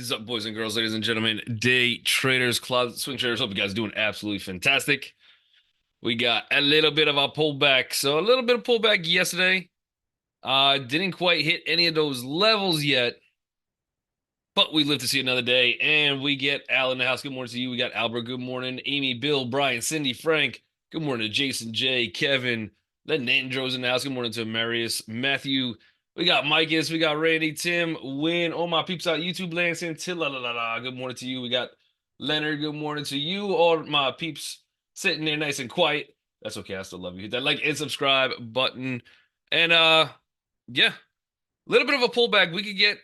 Is up, boys and girls, ladies and gentlemen, day traders, closet swing traders. Hope you guys are doing absolutely fantastic. We got a little bit of a pullback. So a little bit of pullback yesterday. Didn't quite hit any of those levels yet, but we live to see another day. And we get Al in the house. Good morning to you. We got Albert. Good morning. Amy, Bill, Brian, Cindy, Frank. Good morning to Jason, Jay, Kevin. Then Nandro's in the house. Good morning to Marius, Matthew. We got Micus, we got Randy, Tim, Win, all my peeps out YouTube land, Tilla. Good morning to you. We got Leonard. Good morning to you. All my peeps sitting there nice and quiet. That's okay. I still love you. Hit that like and subscribe button. And yeah, a little bit of a pullback. We could get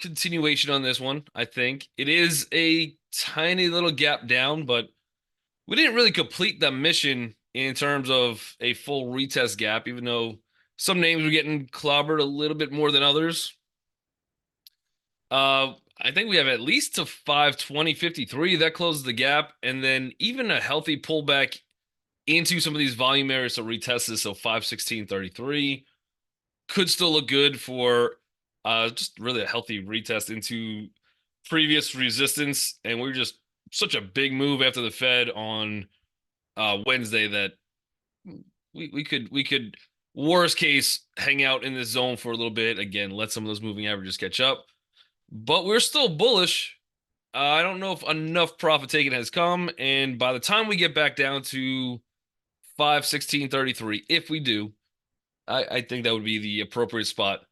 continuation on this one, I think. It is a tiny little gap down, but we didn't really complete the mission in terms of a full retest gap, even though some names were getting clobbered a little bit more than others. I think we have at least to 520.53. That closes the gap. And then even a healthy pullback into some of these volume areas to retest this. So 516.33 could still look good for just really a healthy retest into previous resistance. And we're just such a big move after the Fed on Wednesday that we could worst case hang out in this zone for a little bit. Again, let some of those moving averages catch up. But we're still bullish. I don't know if enough profit taking has come. And by the time we get back down to 516.33, if we do, I think that would be the appropriate spot.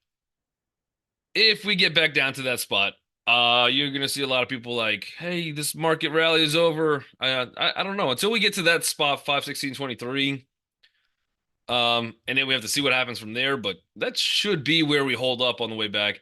If we get back down to that spot, you're going to see a lot of people like, hey, this market rally is over. I don't know. Until we get to that spot, 516.23, and then we have to see what happens from there. But that should be where we hold up on the way back.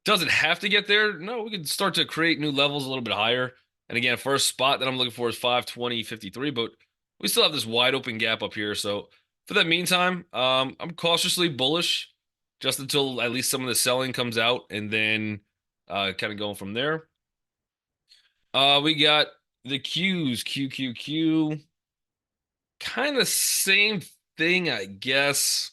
Does it have to get there? No, we can start to create new levels a little bit higher. And again, first spot that I'm looking for is 520.53, but we still have this wide open gap up here. So for that meantime, I'm cautiously bullish just until at least some of the selling comes out, and then kind of going from there. We got the Qs, QQQ, kind of same thing, I guess.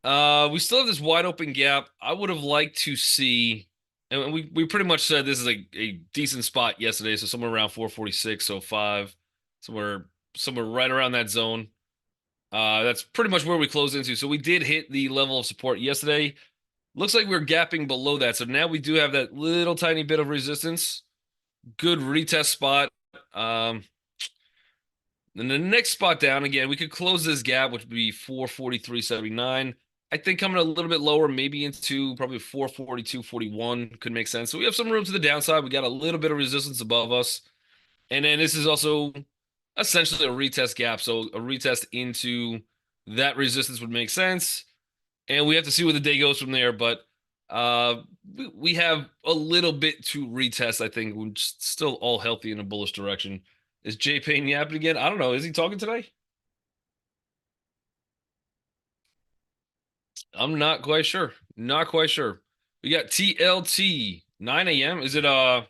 We still have this wide open gap. I would have liked to see, and we pretty much said this is a decent spot yesterday, so somewhere around 446.05, somewhere right around that zone. That's pretty much where we closed into. So we did hit the level of support yesterday. Looks like we're gapping below that. So now we do have that little tiny bit of resistance. Good retest spot. Then the next spot down, again, we could close this gap, which would be 443.79. I think coming a little bit lower, maybe into probably 442.41 could make sense. So we have some room to the downside. We got a little bit of resistance above us. And then this is also essentially a retest gap. So a retest into that resistance would make sense. And we have to see where the day goes from there. But we have a little bit to retest, I think. We're still all healthy in a bullish direction. Is Jay Payne yapping again? I don't know. Is he talking today? I'm not quite sure. Not quite sure. We got TLT 9 a.m. Is it I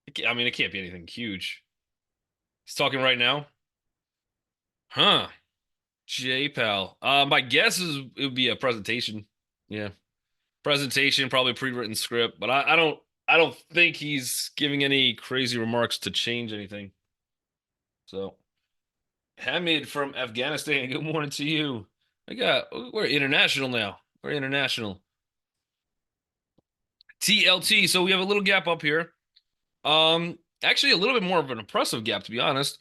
mean, it can't be anything huge. He's talking right now. Huh. J Pal. My guess is it would be a presentation. Yeah. Presentation, probably pre-written script, but I don't think he's giving any crazy remarks to change anything. So Hamid from Afghanistan, good morning to you. We're international now. We're international. TLT. So we have a little gap up here. Actually a little bit more of an impressive gap, to be honest.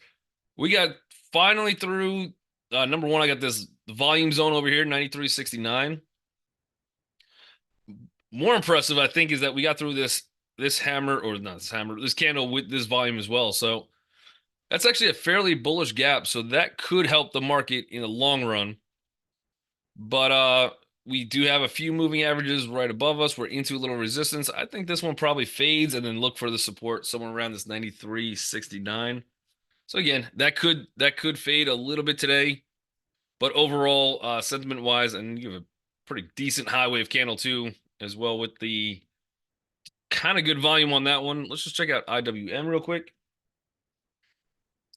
We got finally through number one. I got this volume zone over here, 93.69. More impressive, I think, is that we got through this hammer, or not this hammer, this candle with this volume as well. So that's actually a fairly bullish gap. So that could help the market in the long run. But we do have a few moving averages right above us. We're into a little resistance. I think this one probably fades and then look for the support somewhere around this 93.69. So again, that could fade a little bit today. But overall, sentiment wise, and you have a pretty decent high wave candle too, as well, with the kind of good volume on that one. Let's just check out IWM real quick.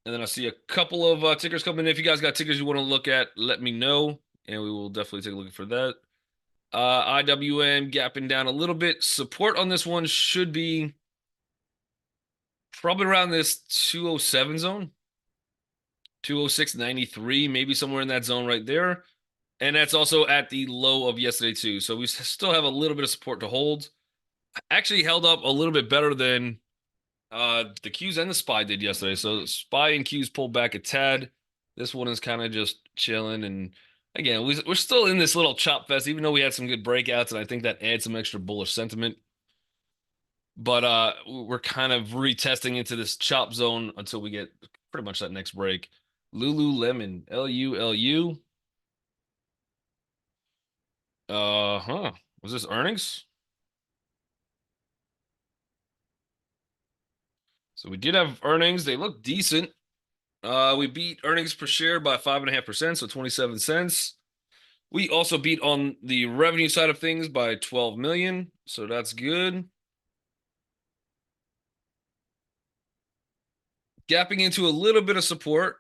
And then I see a couple of tickers coming in. If you guys got tickers you want to look at, let me know, and we will definitely take a look for that. IWM gapping down a little bit. Support on this one should be probably around this 207 zone, 206.93, maybe somewhere in that zone right there. And that's also at the low of yesterday, too. So we still have a little bit of support to hold. Actually held up a little bit better than the Qs and the SPY did yesterday. So the SPY and Qs pulled back a tad. This one is kind of just chilling. And again, we're still in this little chop fest, even though we had some good breakouts, and I think that adds some extra bullish sentiment. But we're kind of retesting into this chop zone until we get pretty much that next break. Lululemon, LULU. Huh. Was this earnings? So we did have earnings. They look decent. We beat earnings per share by 5.5%, so 27 cents. We also beat on the revenue side of things by 12 million, so that's good. Gapping into a little bit of support.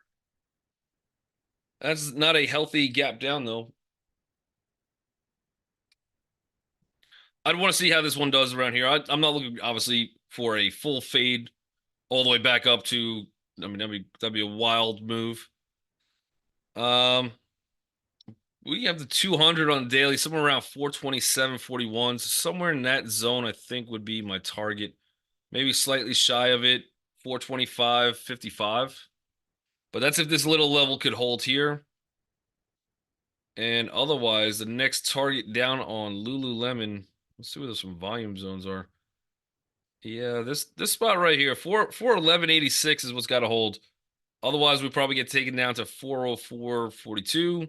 That's not a healthy gap down, though. I'd want to see how this one does around here. I'm not looking, obviously, for a full fade all the way back up to. I mean, that'd be a wild move. Um, we have the 200 on the daily, somewhere around 427.41. So somewhere in that zone, I think would be my target. Maybe slightly shy of it, 425.55. But that's if this little level could hold here. And otherwise, the next target down on Lululemon. Let's see where some volume zones are. Yeah, this spot right here, 411.86 is what's got to hold. Otherwise, we probably get taken down to 404.42.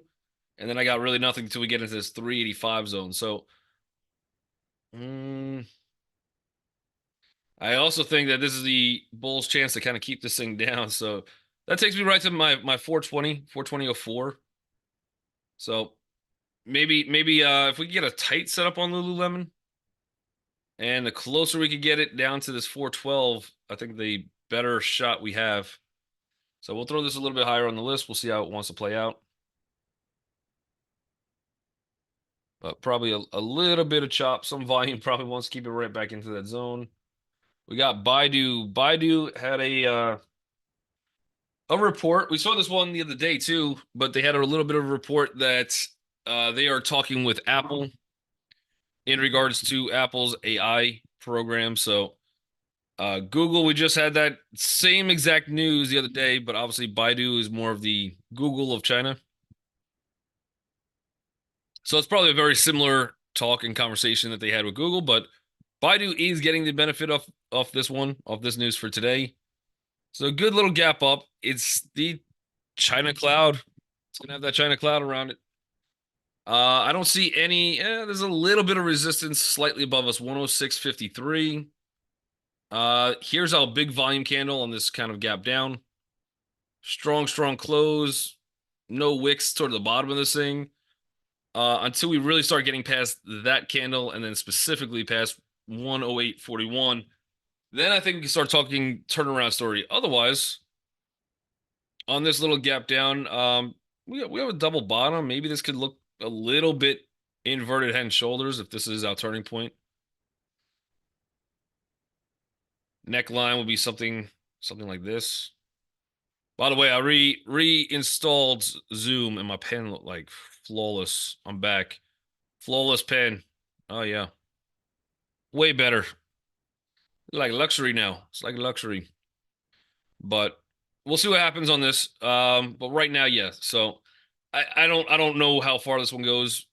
And then I got really nothing until we get into this 385 zone. So I also think that this is the Bulls' chance to kind of keep this thing down. So that takes me right to my 420, 420.04. So maybe if we get a tight setup on Lululemon, and the closer we could get it down to this 412, I think the better shot we have. So we'll throw this a little bit higher on the list. We'll see how it wants to play out. But probably a little bit of chop. Some volume probably wants to keep it right back into that zone. We got Baidu. Baidu had a report. We saw this one the other day too, but they had a little bit of a report that they are talking with Apple in regards to Apple's AI program. So Google, we just had that same exact news the other day, but obviously Baidu is more of the Google of China. So it's probably a very similar talk and conversation that they had with Google, but Baidu is getting the benefit of this one, of this news for today. So a good little gap up. It's the China cloud. It's gonna have that China cloud around it. I don't see any. There's a little bit of resistance slightly above us, 106.53. Here's our big volume candle on this kind of gap down. Strong close. No wicks toward the bottom of this thing. Until we really start getting past that candle and then specifically past 108.41, then I think we can start talking turnaround story. Otherwise, on this little gap down, we have a double bottom. Maybe this could look a little bit inverted head and shoulders if this is our turning point. Neckline would be something like this. By the way, I reinstalled Zoom and my pen looked like flawless. I'm back. Flawless pen. Oh yeah. Way better. Like luxury now. It's like luxury. But we'll see what happens on this. But right now, yeah. So I don't know how far this one goes.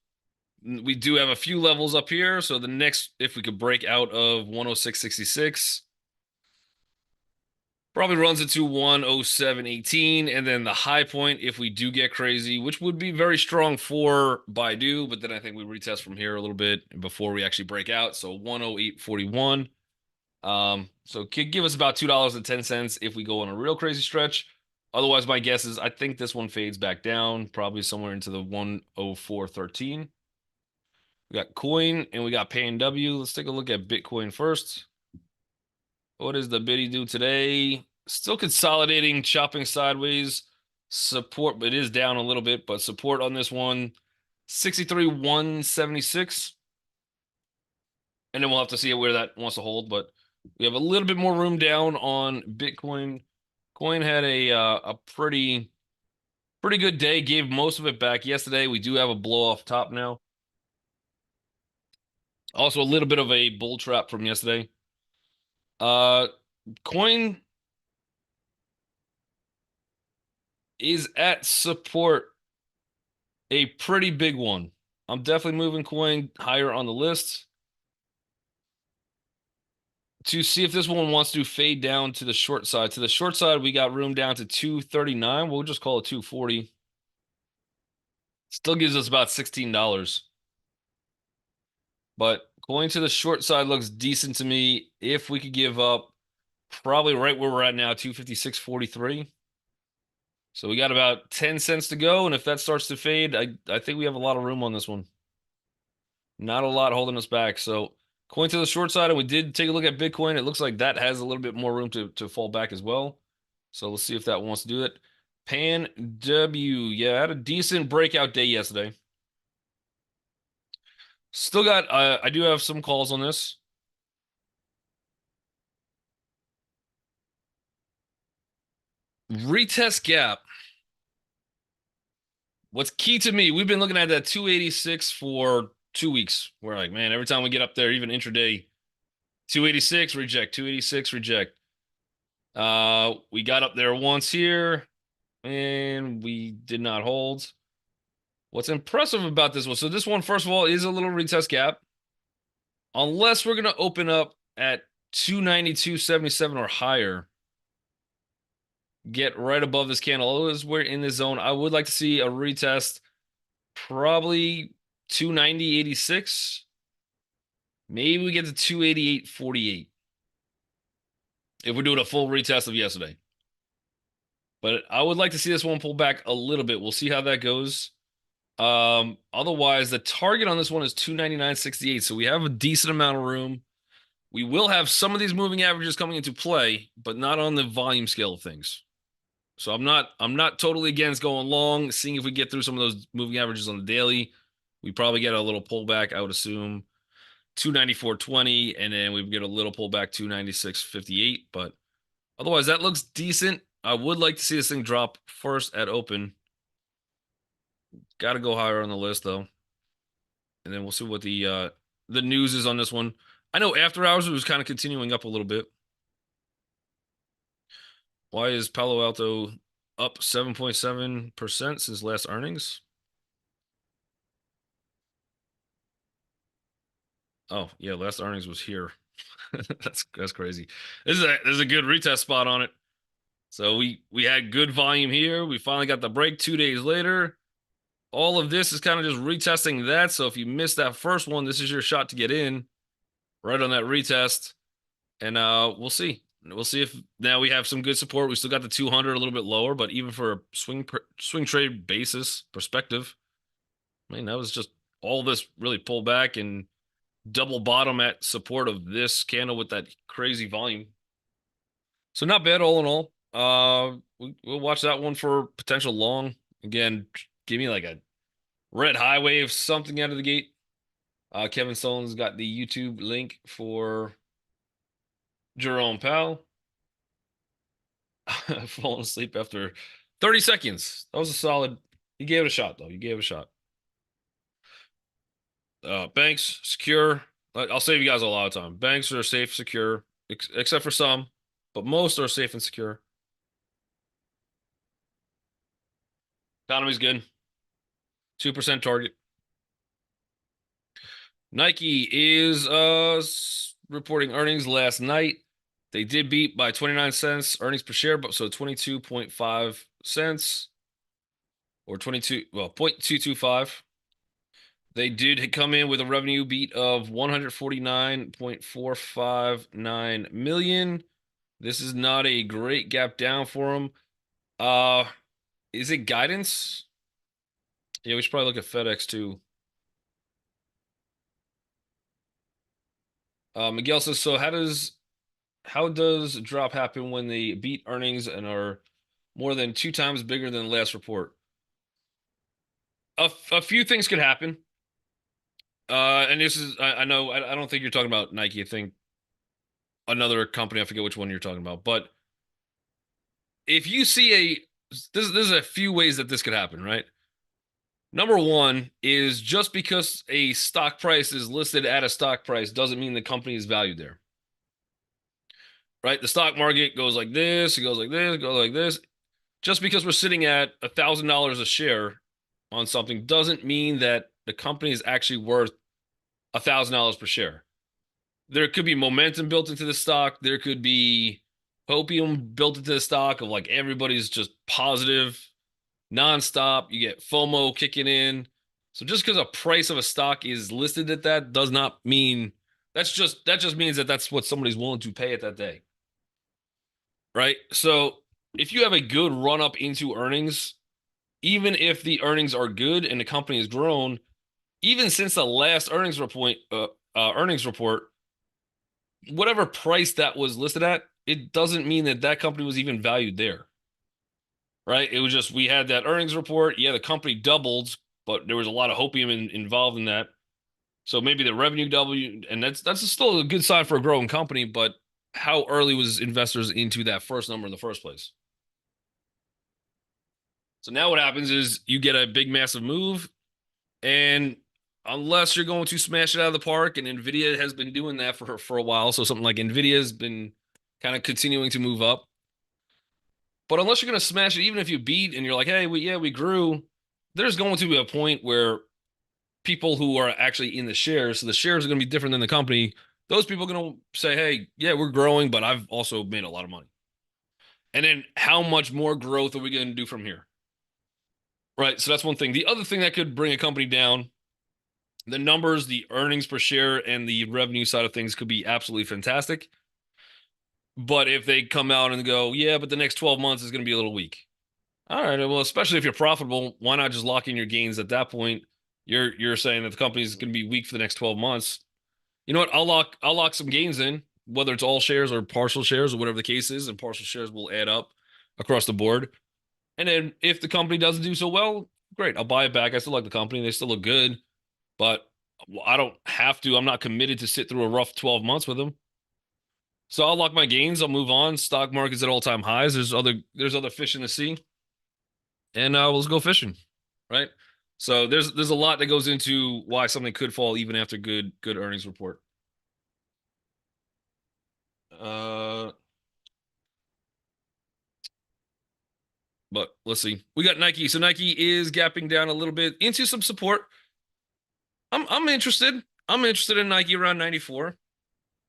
We do have a few levels up here. So the next, if we could break out of 106.66, probably runs into 107.18. And then the high point, if we do get crazy, which would be very strong for Baidu, but then I think we retest from here a little bit before we actually break out. So 108.41. So could give us about $2.10 if we go on a real crazy stretch. Otherwise, my guess is I think this one fades back down, probably somewhere into the 104.13. We got coin and we got PANW. Let's take a look at Bitcoin first. What does the biddy do today? Still consolidating, chopping sideways. Support, but it is down a little bit, but support on this one 63,176. And then we'll have to see where that wants to hold. But we have a little bit more room down on Bitcoin. Coin had a pretty good day. Gave most of it back yesterday. We do have a blow off top now. Also, a little bit of a bull trap from yesterday. Uh, Coin is at support, a pretty big one. I'm definitely moving Coin higher on the list to see if this one wants to fade down to the short side. To the short side, we got room down to 239. We'll just call it 240. Still gives us about $16. But going to the short side looks decent to me. If we could give up probably right where we're at now, 256.43. So we got about 10 cents to go. And if that starts to fade, I think we have a lot of room on this one. Not a lot holding us back. So coin to the short side, and we did take a look at Bitcoin. It looks like that has a little bit more room to fall back as well. So let's see if that wants to do it. PANW, yeah, had a decent breakout day yesterday. Still got, I do have some calls on this. Retest gap. What's key to me, we've been looking at that 286 for 2 weeks. We're like, man, every time we get up there, even intraday, 286 reject, 286 reject. We got up there once here and we did not hold. What's impressive about this one, so this one, first of all, is a little retest gap. Unless we're going to open up at 292.77 or higher, get right above this candle. As we're in this zone, I would like to see a retest, probably 290.86. Maybe we get to 288.48 if we're doing a full retest of yesterday. But I would like to see this one pull back a little bit. We'll see how that goes. Otherwise, the target on this one is 299.68. So we have a decent amount of room. We will have some of these moving averages coming into play, but not on the volume scale of things. So I'm not totally against going long, seeing if we get through some of those moving averages on the daily. We probably get a little pullback, I would assume. 294.20, and then we get a little pullback 296.58. But otherwise, that looks decent. I would like to see this thing drop first at open. Got to go higher on the list though, and then we'll see what the news is on this one. I know after hours it was kind of continuing up a little bit. Why is Palo Alto up 7.7% since last earnings? Oh yeah, last earnings was here. That's crazy. There's a good retest spot on it. So we had good volume here. We finally got the break 2 days later. All of this is kind of just retesting that. So if you missed that first one, this is your shot to get in right on that retest. And we'll see. We'll see if now we have some good support. We still got the 200 a little bit lower, but even for a swing trade basis perspective, I mean, that was just all this really pull back and double bottom at support of this candle with that crazy volume. So not bad all in all. We'll watch that one for potential long. Again, give me like a red high wave, something out of the gate. Kevin Stone's got the YouTube link for Jerome Powell. Falling asleep after 30 seconds. That was a solid. You gave it a shot, though. You gave it a shot. Banks, secure. I'll save you guys a lot of time. Banks are safe, secure, except for some, but most are safe and secure. Economy's good. 2% target. Nike is reporting earnings last night. They did beat by 29 cents earnings per share, but so 22.5 cents or 0.225. They did come in with a revenue beat of 149.459 million. This is not a great gap down for them. Is it guidance? Yeah, we should probably look at FedEx too. Miguel says, so how does a drop happen when they beat earnings and are more than 2 times bigger than the last report? A few things could happen. And this is I know I don't think you're talking about Nike. I think another company. I forget which one you're talking about. But if you see there's a few ways that this could happen, right? Number one is just because a stock price is listed at a stock price doesn't mean the company is valued there, right? The stock market goes like this, it goes like this, it goes like this. Just because we're sitting at $1,000 a share on something doesn't mean that the company is actually worth $1,000 per share. There could be momentum built into the stock. There could be hopium built into the stock of like everybody's just positive nonstop. You get FOMO kicking in. So just because a price of a stock is listed at that does not mean that just means that that's what somebody's willing to pay at that day. Right? So if you have a good run up into earnings, even if the earnings are good and the company has grown, even since the last earnings report, whatever price that was listed at, it doesn't mean that that company was even valued there, right? It was just we had that earnings report. Yeah, the company doubled, but there was a lot of hopium involved in that. So maybe the revenue doubled, and that's still a good sign for a growing company. But how early was investors into that first number in the first place? So now what happens is you get a big, massive move, and unless you're going to smash it out of the park, and Nvidia has been doing that for a while, so something like Nvidia has been kind of continuing to move up. But unless you're going to smash it, even if you beat and you're like, hey, we grew, there's going to be a point where people who are actually in the shares, so the shares are going to be different than the company. Those people are going to say, hey, yeah, we're growing, but I've also made a lot of money. And then how much more growth are we going to do from here? Right. So that's one thing. The other thing that could bring a company down, the numbers, the earnings per share, and the revenue side of things could be absolutely fantastic. But if they come out and go, yeah, but the next 12 months is going to be a little weak. All right. Well, especially if you're profitable, why not just lock in your gains at that point? You're saying that the company is going to be weak for the next 12 months. You know what? I'll lock some gains in, whether it's all shares or partial shares or whatever the case is, and partial shares will add up across the board. And then if the company doesn't do so well, great. I'll buy it back. I still like the company. They still look good, but I don't have to. I'm not committed to sit through a rough 12 months with them. So I'll lock my gains. I'll move on. Stock market's at all-time highs. There's other fish in the sea, and let's go fishing, right? So there's a lot that goes into why something could fall even after good earnings report. Uh, but let's see. We got Nike. So Nike is gapping down a little bit into some support. I'm interested. I'm interested in Nike around 94.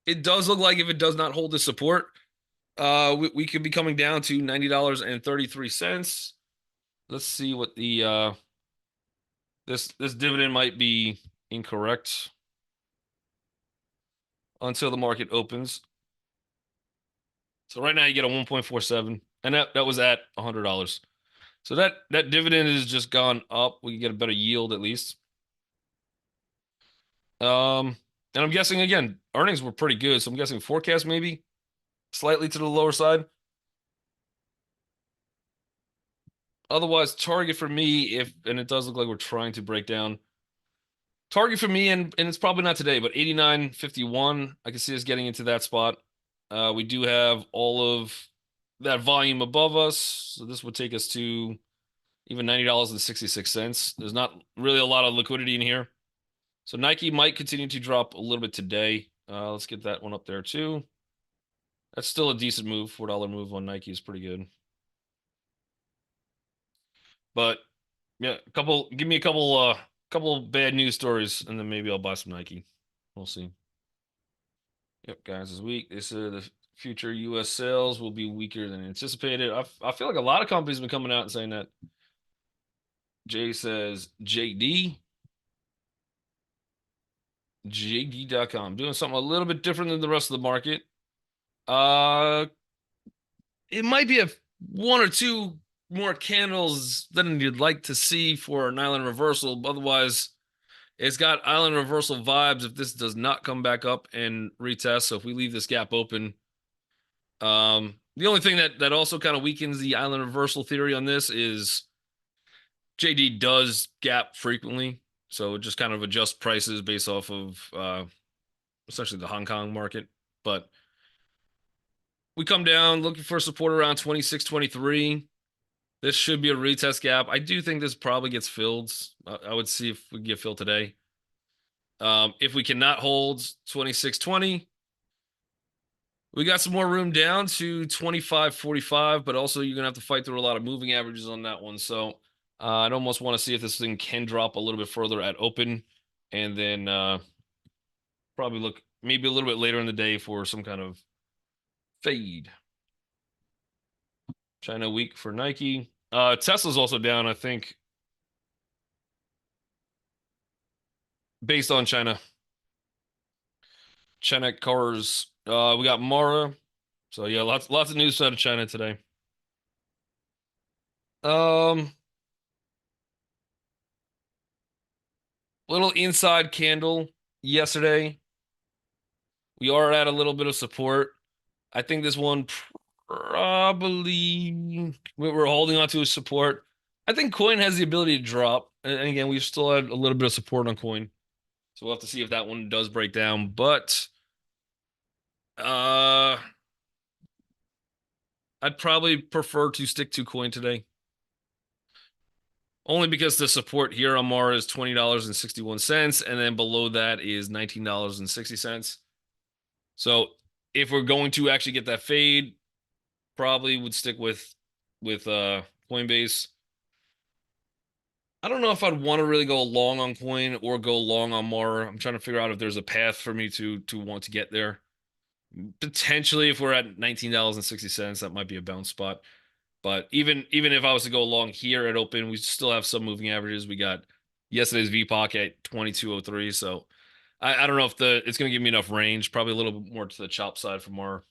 It does look like if it does not hold the support, we could be coming down to $90.33. Let's see what the this dividend might be incorrect until the market opens. So right now you get a 1.47, and that was at $100. So that dividend has just gone up. We can get a better yield at least. Um, and I'm guessing again, earnings were pretty good, so I'm guessing forecast maybe slightly to the lower side. Otherwise, target for me, if and it does look like we're trying to break down. Target for me, and it's probably not today, but 89.51. I can see us getting into that spot. We do have all of that volume above us, so this would take us to even $90.66. There's not really a lot of liquidity in here. So Nike might continue to drop a little bit today. Let's get that one up there too. That's still a decent move. $4 move on Nike is pretty good. But yeah, give me a couple bad news stories, and then maybe I'll buy some Nike. We'll see. Yep, guys, this week they said the future U.S. sales will be weaker than anticipated. I feel like a lot of companies have been coming out and saying that. Jay says JD, JD.com, doing something a little bit different than the rest of the market. Uh, it might be a one or two more candles than you'd like to see for an island reversal. Otherwise, it's got island reversal vibes if this does not come back up and retest. So if we leave this gap open, the only thing that also kind of weakens the island reversal theory on this is JD does gap frequently, so it just kind of adjusts prices based off of essentially the Hong Kong market. But we come down looking for support around 26.23. This should be a retest gap. I do think this probably gets filled. I would see if we get filled today. If we cannot hold 26.20, we got some more room down to 25.45, but also you're gonna have to fight through a lot of moving averages on that one. So I'd almost want to see if this thing can drop a little bit further at open, and then probably look maybe a little bit later in the day for some kind of fade. China week for Nike. Tesla's also down, I think, based on China. China cars. We got Mara. So yeah, lots of news out of China today. Um, little inside candle yesterday. We are at a little bit of support. I think this one probably we're holding on to a support. I think coin has the ability to drop. And again, we still had a little bit of support on coin. So we'll have to see if that one does break down. But uh I'd probably prefer to stick to coin today. Only because the support here on Mara is $20.61, and then below that is $19.60. So if we're going to actually get that fade, probably would stick with Coinbase. I don't know if I'd want to really go long on coin or go long on Mara. I'm trying to figure out if there's a path for me to want to get there. Potentially, if we're at $19.60, that might be a bounce spot. But even if I was to go along here at open, we still have some moving averages. We got yesterday's VPOC at 2203. So I don't know if it's going to give me enough range. Probably a little bit more to the chop side for more.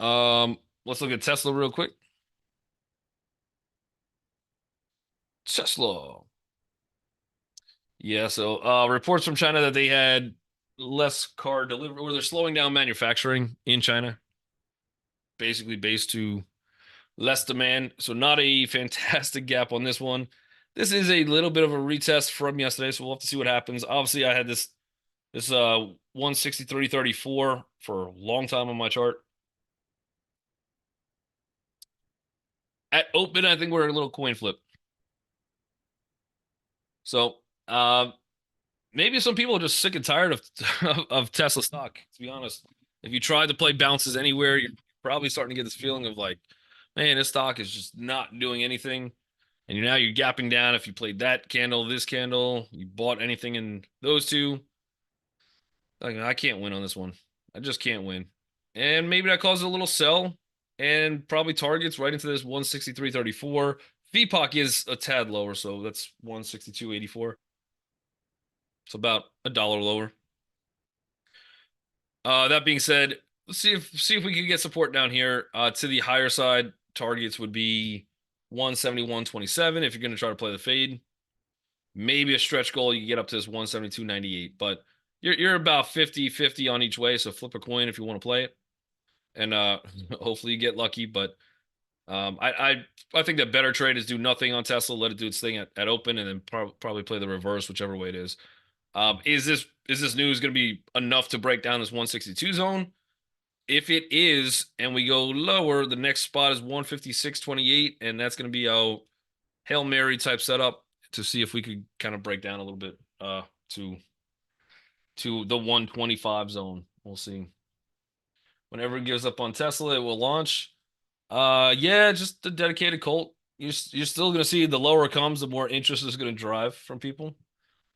Let's look at Tesla real quick. Tesla. Yeah, so reports from China that they had less car delivery, or they're slowing down manufacturing in China, basically based to less demand. So not a fantastic gap on this one. This is a little bit of a retest from yesterday, so we'll have to see what happens. Obviously, I had this 163.34 for a long time on my chart. At open, I think we're a little coin flip. So maybe some people are just sick and tired of of Tesla stock, to be honest. If you try to play bounces anywhere, you're probably starting to get this feeling of like, man, this stock is just not doing anything. And now you're gapping down. If you played that candle, this candle, you bought anything in those two, like, I can't win on this one. I just can't win. And maybe that causes a little sell and probably targets right into this 163.34. VPOC is a tad lower, so that's 162.84. It's about $1 lower. That being said, let's see if we can get support down here. To the higher side, targets would be 171.27 if you're going to try to play the fade. Maybe a stretch goal, you get up to this 172.98, but you're about 50-50 on each way, so flip a coin if you want to play it. And hopefully you get lucky, but I think that better trade is do nothing on Tesla, let it do its thing at open, and then probably play the reverse, whichever way it is. Is this news going to be enough to break down this 162 zone? If it is, and we go lower, the next spot is 156.28, and that's going to be a Hail Mary type setup to see if we could kind of break down a little bit to the 125 zone. We'll see. Whenever it gives up on Tesla, it will launch. Yeah, just a dedicated cult. You're still going to see the lower it comes, the more interest is going to drive from people.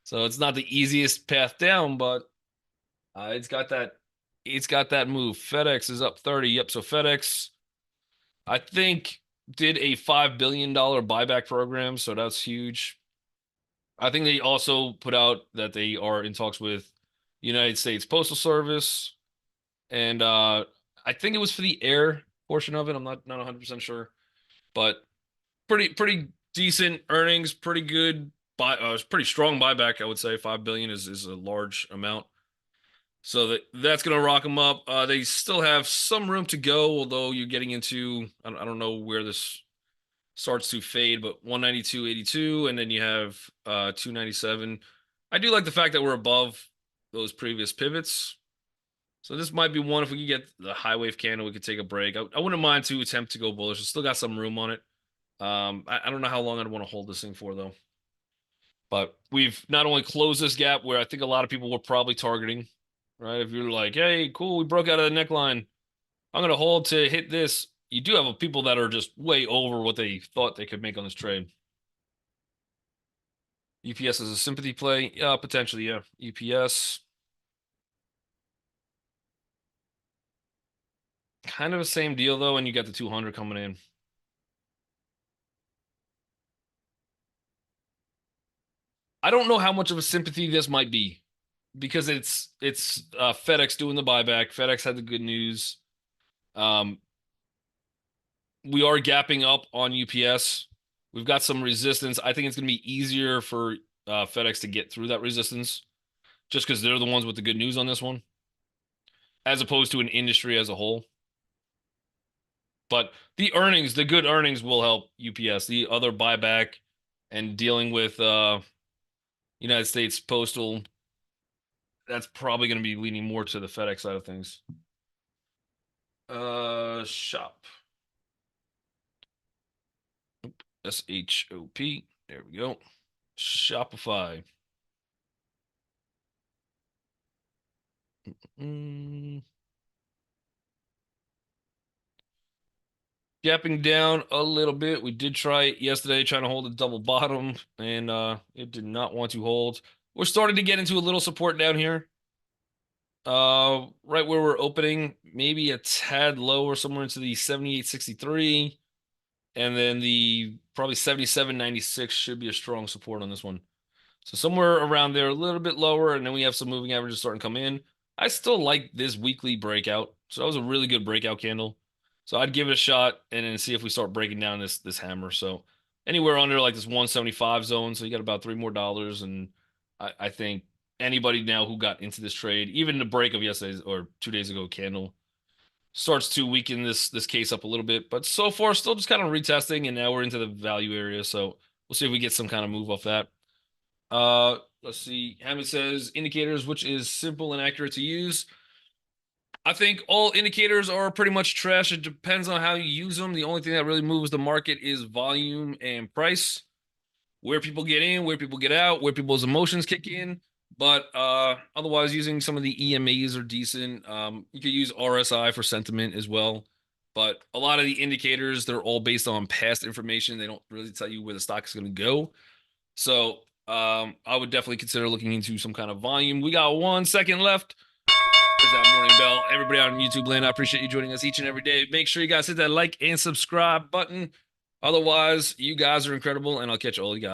So it's not the easiest path down, but it's got that move. FedEx is up 30. Yep. So FedEx, I think, did a $5 billion buyback program. So that's huge. I think they also put out that they are in talks with United States Postal Service. And I think it was for the air portion of it. I'm not 100% sure. But pretty decent earnings, pretty good pretty strong buyback, I would say. 5 billion is a large amount. So that's going to rock them up. They still have some room to go, although you're getting into I don't know where this starts to fade, but 192.82, and then you have 297. I do like the fact that we're above those previous pivots. So this might be one if we could get the high wave candle, we could take a break. I wouldn't mind to attempt to go bullish. It's still got some room on it. I don't know how long I'd want to hold this thing for though. But we've not only closed this gap where I think a lot of people were probably targeting, right? If you're like, hey, cool, we broke out of the neckline. I'm gonna hold to hit this. You do have people that are just way over what they thought they could make on this trade. UPS is a sympathy play. Yeah, potentially, yeah. UPS. Kind of the same deal though, and you got the 200 coming in. I don't know how much of a sympathy this might be because it's FedEx doing the buyback. FedEx had the good news. Um, we are gapping up on UPS. We've got some resistance. I think it's going to be easier for FedEx to get through that resistance just because they're the ones with the good news on this one, as opposed to an industry as a whole. But the good earnings will help UPS. The other buyback and dealing with United States Postal, that's probably going to be leaning more to the FedEx side of things. Shop. SHOP. There we go. Shopify. Mm. Gapping down a little bit. We did try it yesterday, trying to hold a double bottom, and it did not want to hold. We're starting to get into a little support down here. Right where we're opening, maybe a tad lower, somewhere into the 78.63, and then the probably 77.96 should be a strong support on this one. So somewhere around there, a little bit lower, and then we have some moving averages starting to come in. I still like this weekly breakout. So that was a really good breakout candle. So I'd give it a shot and then see if we start breaking down this hammer. So anywhere under like this 175 zone. So you got about $3 more. And I think anybody now who got into this trade, even the break of yesterday's or 2 days ago candle, starts to weaken this case up a little bit. But so far, still just kind of retesting, and now we're into the value area. So we'll see if we get some kind of move off that. Let's see. Hammond says indicators, which is simple and accurate to use. I think all indicators are pretty much trash. It depends on how you use them. The only thing that really moves the market is volume and price. Where people get in, where people get out, where people's emotions kick in. But otherwise, using some of the EMAs are decent. You could use RSI for sentiment as well. But a lot of the indicators, they're all based on past information. They don't really tell you where the stock is going to go. So I would definitely consider looking into some kind of volume. We got 1 second left. There's that morning bell. Everybody on YouTube land, I appreciate you joining us each and every day. Make sure you guys hit that like and subscribe button. Otherwise, you guys are incredible, and I'll catch all you guys.